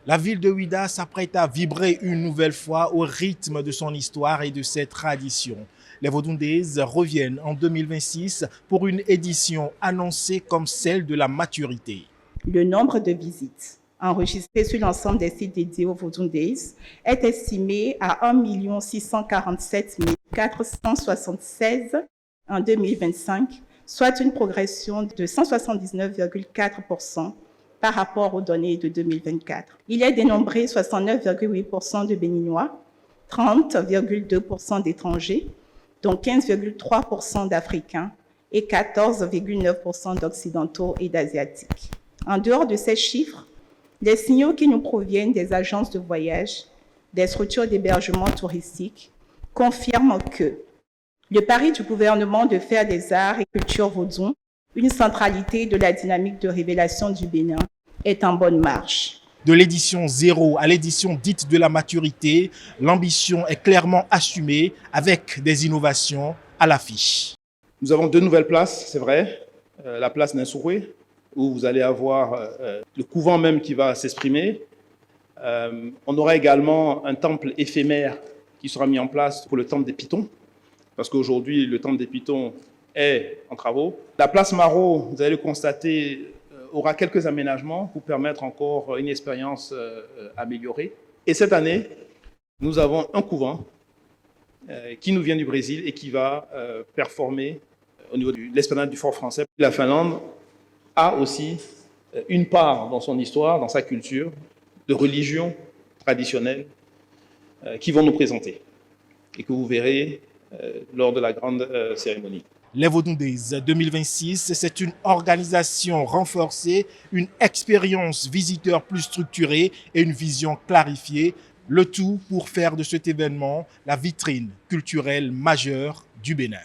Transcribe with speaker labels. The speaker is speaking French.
Speaker 1: La ville de Ouidah s'apprête à vibrer une nouvelle fois au rythme de son histoire et de ses traditions. Les Vodundés reviennent en 2026 pour une édition annoncée comme celle de la maturité.
Speaker 2: Le nombre de visites enregistrées sur l'ensemble des sites dédiés aux Vodundés est estimé à 1 647 476 en 2025, soit une progression de 179,4% par rapport aux données de 2024. Il est dénombré 69,8% de Béninois, 30,2% d'étrangers, dont 15,3% d'Africains et 14,9% d'Occidentaux et d'Asiatiques. En dehors de ces chiffres, les signaux qui nous proviennent des agences de voyage, des structures d'hébergement touristique, confirment que le pari du gouvernement de faire des arts et cultures vaudou une centralité de la dynamique de révélation du Bénin est en bonne marche.
Speaker 1: De l'édition 0 à l'édition dite de la maturité, l'ambition est clairement assumée avec des innovations à l'affiche.
Speaker 3: Nous avons 2 nouvelles places, c'est vrai. La place Ninsouroué, où vous allez avoir le couvent même qui va s'exprimer. On aura également un temple éphémère qui sera mis en place pour le temple des Pitons, parce qu'aujourd'hui, le temple des Pitons est en travaux. La place Marot, vous allez le constater, aura quelques aménagements pour permettre encore une expérience améliorée. Et cette année, nous avons un couvent qui nous vient du Brésil et qui va performer au niveau de l'esplanade du Fort Français. La Finlande a aussi une part dans son histoire, dans sa culture, de religion traditionnelle qui vont nous présenter et que vous verrez lors de la grande cérémonie.
Speaker 1: Les Vodundés 2026, c'est une organisation renforcée, une expérience visiteur plus structurée et une vision clarifiée, le tout pour faire de cet événement la vitrine culturelle majeure du Bénin.